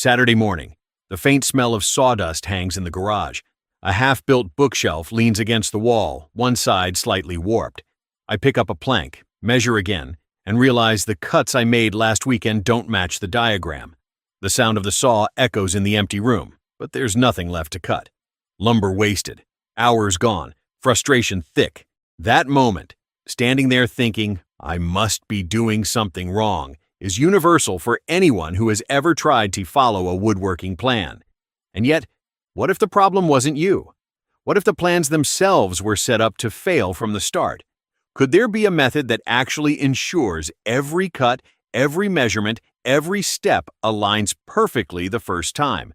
Saturday morning. The faint smell of sawdust hangs in the garage. A half-built bookshelf leans against the wall, one side slightly warped. I pick up a plank, measure again, and realize the cuts I made last weekend don't match the diagram. The sound of the saw echoes in the empty room, but there's nothing left to cut. Lumber wasted. Hours gone. Frustration thick. That moment, standing there thinking, I must be doing something wrong, is universal for anyone who has ever tried to follow a woodworking plan. And yet, what if the problem wasn't you? What if the plans themselves were set up to fail from the start? Could there be a method that actually ensures every cut, every measurement, every step aligns perfectly the first time?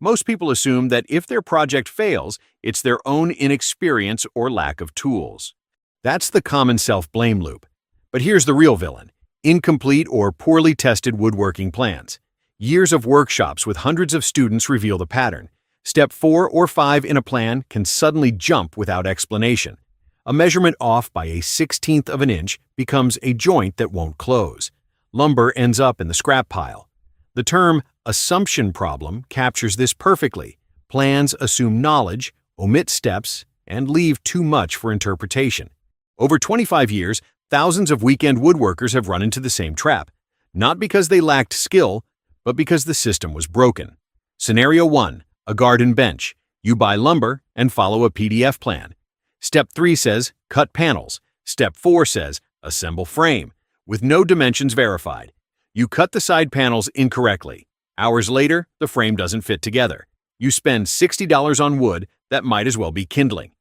Most people assume that if their project fails, it's their own inexperience or lack of tools. That's the common self-blame loop. But here's the real villain: incomplete or poorly tested woodworking plans. Years of workshops with hundreds of students reveal the pattern. Step 4 or 5 in a plan can suddenly jump without explanation. A measurement off by a 1/16 of an inch becomes a joint that won't close. Lumber ends up in the scrap pile. The term assumption problem captures this perfectly. Plans assume knowledge, omit steps, and leave too much for interpretation. Over 25 years, thousands of weekend woodworkers have run into the same trap, not because they lacked skill, but because the system was broken. Scenario 1, a garden bench. You buy lumber and follow a PDF plan. Step 3 says, cut panels. Step 4 says, assemble frame, with no dimensions verified. You cut the side panels incorrectly. Hours later, the frame doesn't fit together. You spend $60 on wood that might as well be kindling.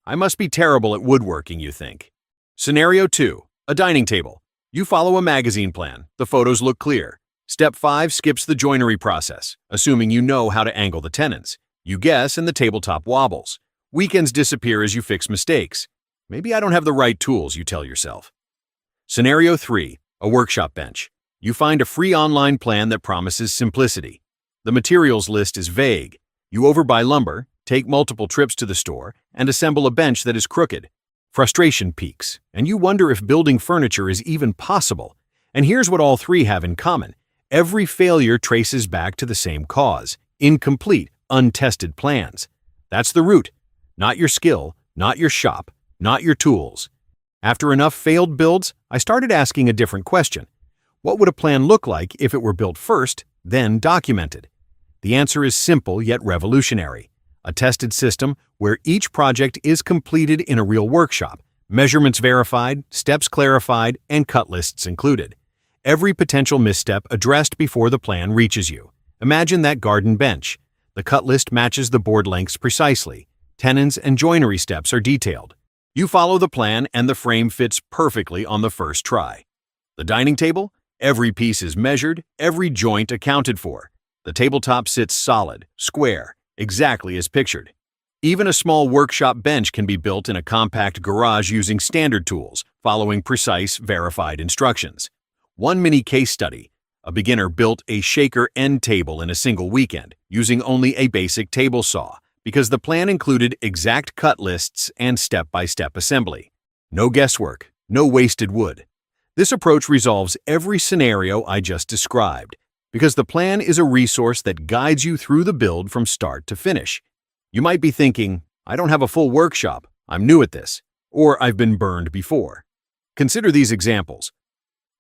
I must be terrible at woodworking, you think. Scenario 2, a dining table. You follow a magazine plan. The photos look clear. Step 5 skips the joinery process, assuming you know how to angle the tenons. You guess and the tabletop wobbles. Weekends disappear as you fix mistakes. Maybe I don't have the right tools, you tell yourself. Scenario 3, a workshop bench. You find a free online plan that promises simplicity. The materials list is vague. You overbuy lumber, take multiple trips to the store, and assemble a bench that is crooked. Frustration peaks, and you wonder if building furniture is even possible. And here's what all three have in common. Every failure traces back to the same cause: incomplete, untested plans. That's the root. Not your skill, not your shop, not your tools. After enough failed builds, I started asking a different question. What would a plan look like if it were built first, then documented? The answer is simple yet revolutionary. A tested system where each project is completed in a real workshop, measurements verified, steps clarified, and cut lists included. Every potential misstep addressed before the plan reaches you. Imagine that garden bench. The cut list matches the board lengths precisely. Tenons and joinery steps are detailed. You follow the plan and the frame fits perfectly on the first try. The dining table? Every piece is measured, every joint accounted for. The tabletop sits solid, square, exactly as pictured. Even a small workshop bench can be built in a compact garage using standard tools, following precise, verified instructions. One mini case study. A beginner built a shaker end table in a single weekend, using only a basic table saw, because the plan included exact cut lists and step-by-step assembly. No guesswork, no wasted wood. This approach resolves every scenario I just described, because the plan is a resource that guides you through the build from start to finish. You might be thinking, I don't have a full workshop, I'm new at this, or I've been burned before. Consider these examples.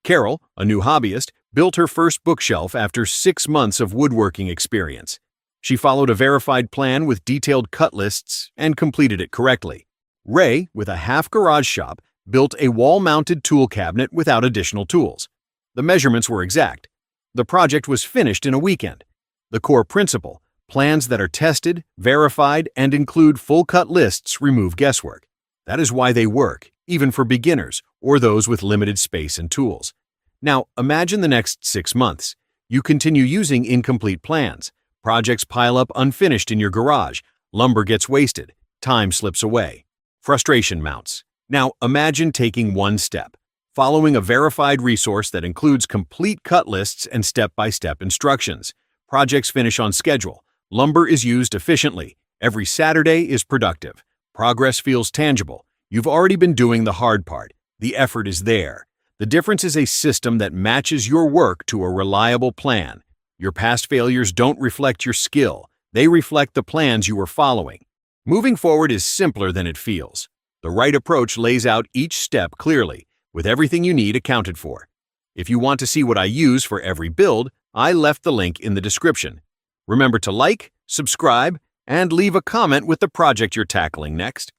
Carol, a new hobbyist, built her first bookshelf after 6 months of woodworking experience. She followed a verified plan with detailed cut lists and completed it correctly. Ray, with a half-garage shop, built a wall-mounted tool cabinet without additional tools. The measurements were exact. The project was finished in a weekend. The core principle: plans that are tested, verified, and include full cut lists remove guesswork. That is why they work, even for beginners or those with limited space and tools. Now, imagine the next 6 months. You continue using incomplete plans. Projects pile up unfinished in your garage. Lumber gets wasted. Time slips away. Frustration mounts. Now, imagine taking one step, following a verified resource that includes complete cut lists and step-by-step instructions. Projects finish on schedule. Lumber is used efficiently. Every Saturday is productive. Progress feels tangible. You've already been doing the hard part. The effort is there. The difference is a system that matches your work to a reliable plan. Your past failures don't reflect your skill. They reflect the plans you were following. Moving forward is simpler than it feels. The right approach lays out each step clearly, with everything you need accounted for. If you want to see what I use for every build, I left the link in the description. Remember to like, subscribe, and leave a comment with the project you're tackling next.